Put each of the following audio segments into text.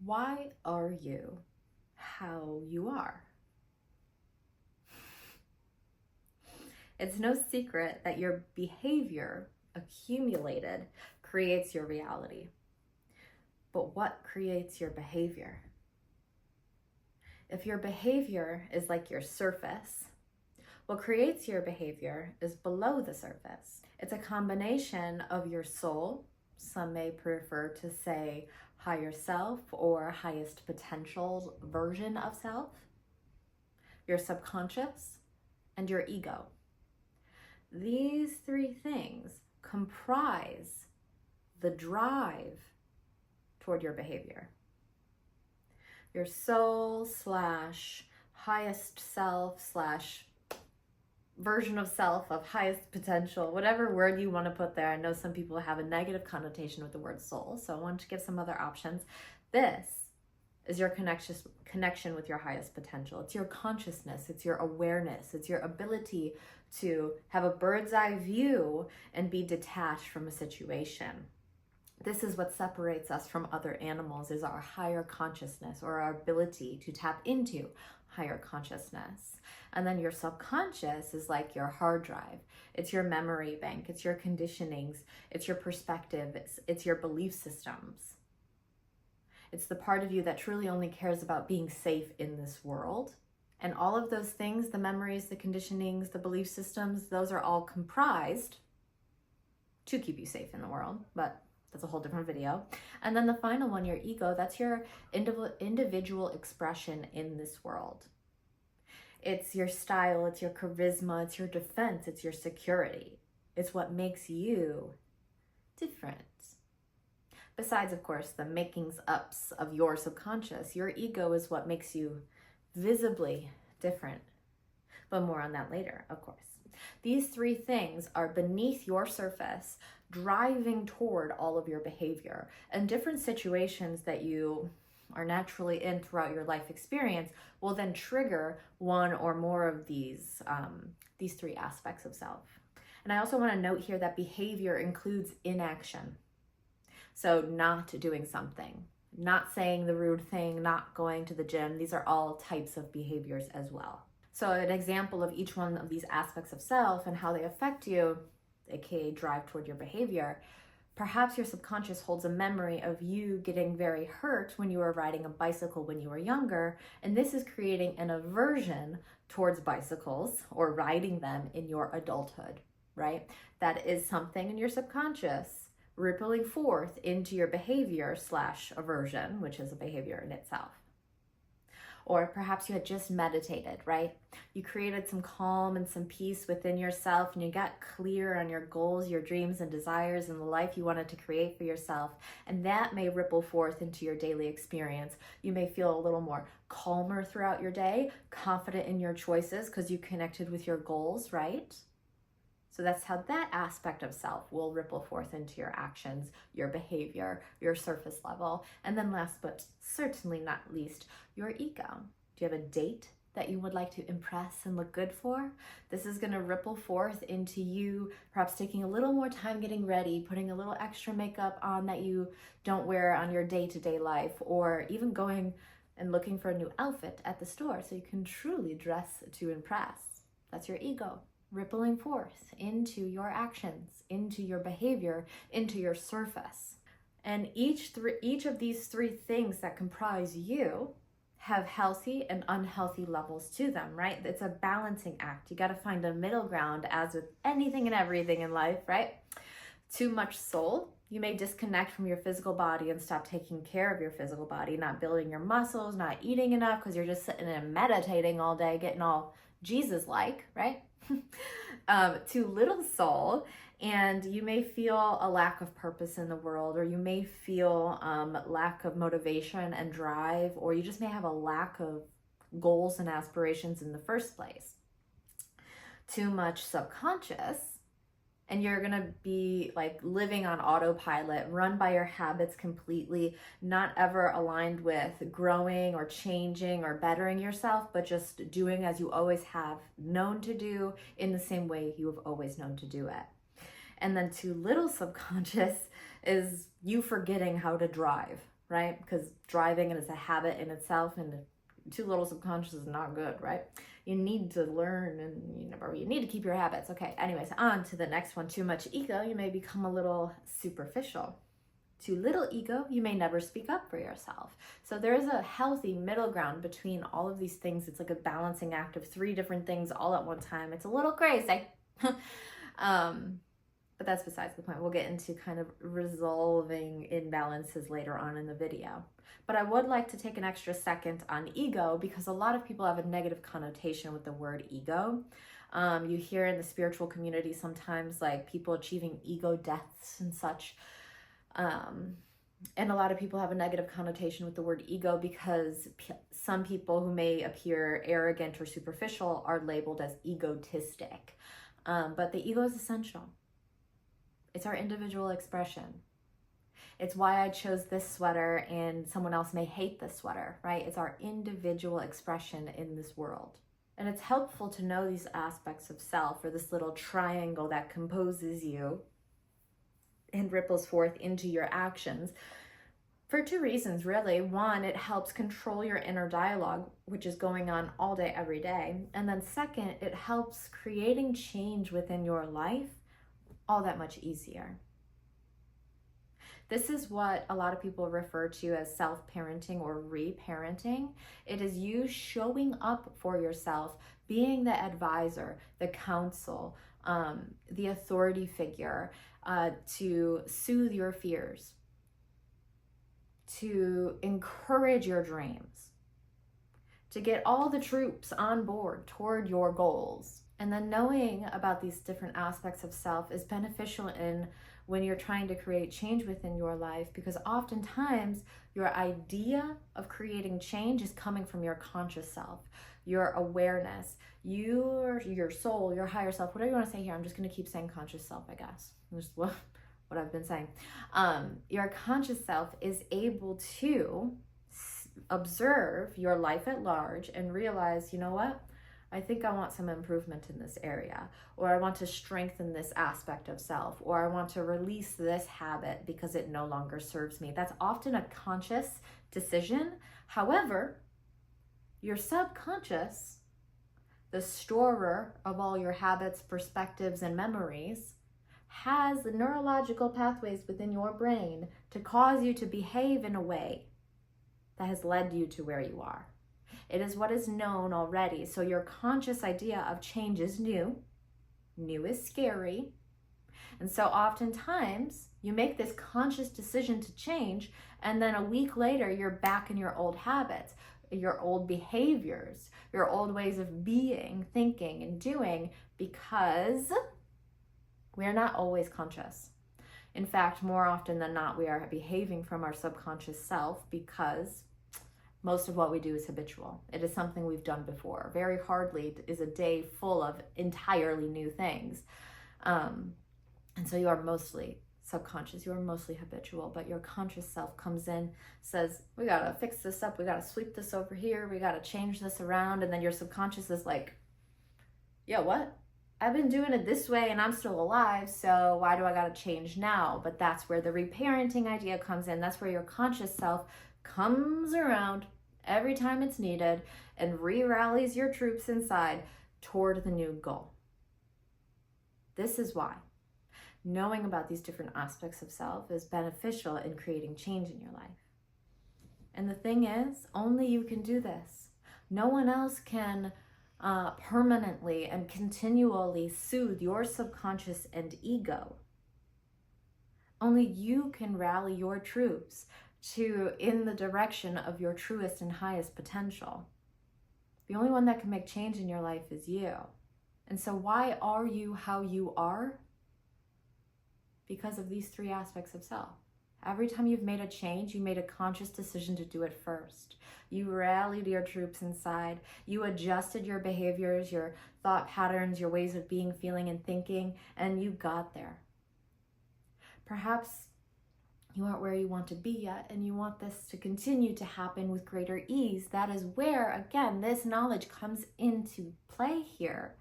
Why are you how you are? It's no secret that your behavior accumulated creates your reality. But what creates your behavior? If your behavior is like your surface, what creates your behavior is below the surface. It's a combination of your soul, some may prefer to say higher self or highest potential version of self, your subconscious, and your ego. These three things comprise the drive toward your behavior. Your soul slash highest self slash version of self of highest potential, whatever word you want to put there. I know some people have a negative connotation with the word soul, so I wanted to give some other options. This is your connection with your highest potential. It's your consciousness, it's your awareness, it's your ability to have a bird's eye view and be detached from a situation. This is what separates us from other animals, is our higher consciousness, or our ability to tap into higher consciousness. And then your subconscious is like your hard drive. It's your memory bank, it's your conditionings, it's your perspective, it's your belief systems. It's the part of you that truly only cares about being safe in this world. And all of those things, the memories, the conditionings, the belief systems, those are all comprised to keep you safe in the world, but that's a whole different video. And then the final one, your ego, that's your individual expression in this world. It's your style, it's your charisma, it's your defense, it's your security. It's what makes you different. Besides, of course, the makings ups of your subconscious, your ego is what makes you visibly different. But more on that later, of course. These three things are beneath your surface, driving toward all of your behavior. And different situations that you are naturally in throughout your life experience will then trigger one or more of these three aspects of self. And I also want to note here that behavior includes inaction. So not doing something, not saying the rude thing, not going to the gym. These are all types of behaviors as well. So an example of each one of these aspects of self and how they affect you, aka drive toward your behavior. Perhaps your subconscious holds a memory of you getting very hurt when you were riding a bicycle when you were younger, and this is creating an aversion towards bicycles or riding them in your adulthood, right? That is something in your subconscious rippling forth into your behavior slash aversion, which is a behavior in itself. Or perhaps you had just meditated, right? You created some calm and some peace within yourself, and you got clear on your goals, your dreams and desires, and the life you wanted to create for yourself. And that may ripple forth into your daily experience. You may feel a little more calmer throughout your day, confident in your choices because you connected with your goals, right? So that's how that aspect of self will ripple forth into your actions, your behavior, your surface level. And then last but certainly not least, your ego. Do you have a date that you would like to impress and look good for? This is going to ripple forth into you perhaps taking a little more time getting ready, putting a little extra makeup on that you don't wear on your day-to-day life, or even going and looking for a new outfit at the store so you can truly dress to impress. That's your ego rippling forth into your actions, into your behavior, into your surface. And each of these three things that comprise you have healthy and unhealthy levels to them, right? It's a balancing act. You got to find a middle ground, as with anything and everything in life, right? Too much soul, you may disconnect from your physical body and stop taking care of your physical body, not building your muscles, not eating enough because you're just sitting and meditating all day, getting all Jesus-like, right? Too little soul, and you may feel a lack of purpose in the world, or you may feel lack of motivation and drive, or you just may have a lack of goals and aspirations in the first place. Too much subconscious, and you're gonna be like living on autopilot, run by your habits completely, not ever aligned with growing or changing or bettering yourself, but just doing as you always have known to do in the same way you have always known to do it. And then too little subconscious is you forgetting how to drive. right? Because driving is a habit in itself, and too little subconscious is not good, right? You need to learn, and you need to keep your habits. Okay, anyways, on to the next one. Too much ego, you may become a little superficial. Too little ego, you may never speak up for yourself. So there's a healthy middle ground between all of these things. It's like a balancing act of 3 different things all at one time. It's a little crazy. But that's besides the point. We'll get into kind of resolving imbalances later on in the video. But I would like to take an extra second on ego, because a lot of people have a negative connotation with the word ego. You hear in the spiritual community sometimes like people achieving ego deaths and such. And a lot of people have a negative connotation with the word ego because some people who may appear arrogant or superficial are labeled as egotistic. But the ego is essential. It's our individual expression. It's why I chose this sweater and someone else may hate this sweater, right? It's our individual expression in this world. And it's helpful to know these aspects of self, or this little triangle that composes you and ripples forth into your actions, for 2 reasons, really. One, it helps control your inner dialogue, which is going on all day, every day. And then second, it helps creating change within your life all that much easier. This is what a lot of people refer to as self-parenting or reparenting. It is you showing up for yourself, being the advisor, the counsel, the authority figure, to soothe your fears, to encourage your dreams, to get all the troops on board toward your goals. And then knowing about these different aspects of self is beneficial when you're trying to create change within your life, because oftentimes your idea of creating change is coming from your conscious self, your awareness, your soul, your higher self, whatever you want to say here. I'm just going to keep saying conscious self, I guess. Just what I've been saying. Your conscious self is able to observe your life at large and realize, you know what? I think I want some improvement in this area, or I want to strengthen this aspect of self, or I want to release this habit because it no longer serves me. That's often a conscious decision. However, your subconscious, the storer of all your habits, perspectives, and memories, has the neurological pathways within your brain to cause you to behave in a way that has led you to where you are. It is what is known already. So your conscious idea of change is new. New is scary. And so oftentimes you make this conscious decision to change, and then a week later you're back in your old habits, your old behaviors, your old ways of being, thinking, and doing, because we're not always conscious. In fact, more often than not, we are behaving from our subconscious self, because most of what we do is habitual. It is something we've done before. Very hardly is a day full of entirely new things. And so you are mostly subconscious, you are mostly habitual, but your conscious self comes in, says, we gotta fix this up, we gotta sweep this over here, we gotta change this around, and then your subconscious is like, yo, what? I've been doing it this way and I'm still alive, so why do I gotta change now? But that's where the reparenting idea comes in. That's where your conscious self comes around every time it's needed and re-rallies your troops inside toward the new goal. This is why knowing about these different aspects of self is beneficial in creating change in your life. And the thing is, only you can do this. No one else can permanently and continually soothe your subconscious and ego. Only you can rally your troops in the direction of your truest and highest potential. The only one that can make change in your life is you. And so why are you how you are? Because of these 3 aspects of self. Every time you've made a change, you made a conscious decision to do it first. You rallied your troops inside. You adjusted your behaviors, your thought patterns, your ways of being, feeling, and thinking, and you got there. Perhaps you aren't where you want to be yet, and you want this to continue to happen with greater ease. That is where, again, this knowledge comes into play here.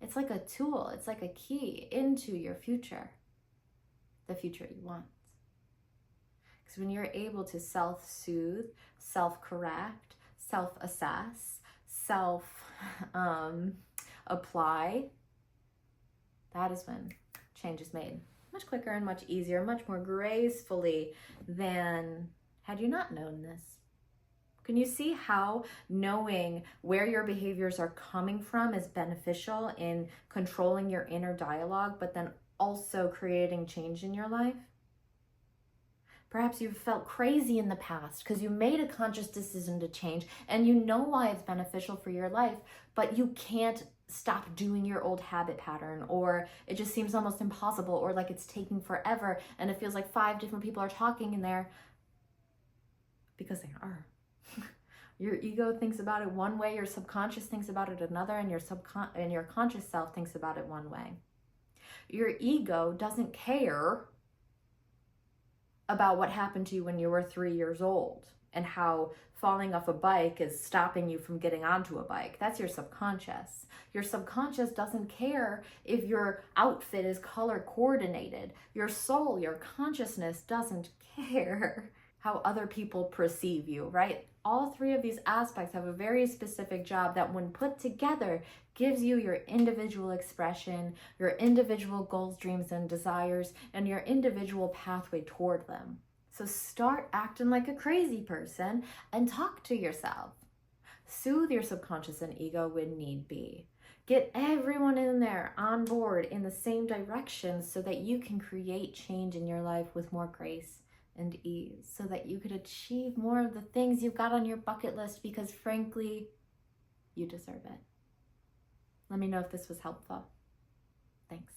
It's like a tool. It's like a key into your future, the future you want. Because when you're able to self-soothe, self-correct, self-assess, self-apply, that is when change is made. Much quicker and much easier, much more gracefully than had you not known this. Can you see how knowing where your behaviors are coming from is beneficial in controlling your inner dialogue, but then also creating change in your life? Perhaps you've felt crazy in the past because you made a conscious decision to change and you know why it's beneficial for your life, but you can't stop doing your old habit pattern, or it just seems almost impossible, or like it's taking forever and it feels like 5 different people are talking in there, because they are. Your ego thinks about it one way, your subconscious thinks about it another, and your conscious self thinks about it one way. Your ego doesn't care about what happened to you when you were 3 years old and how falling off a bike is stopping you from getting onto a bike. That's your subconscious. Your subconscious doesn't care if your outfit is color coordinated. Your soul, your consciousness doesn't care how other people perceive you, right? All 3 of these aspects have a very specific job that, when put together, gives you your individual expression, your individual goals, dreams, and desires, and your individual pathway toward them. So start acting like a crazy person and talk to yourself. Soothe your subconscious and ego when need be. Get everyone in there on board in the same direction so that you can create change in your life with more grace and ease, so that you could achieve more of the things you've got on your bucket list, because frankly, you deserve it. Let me know if this was helpful. Thanks.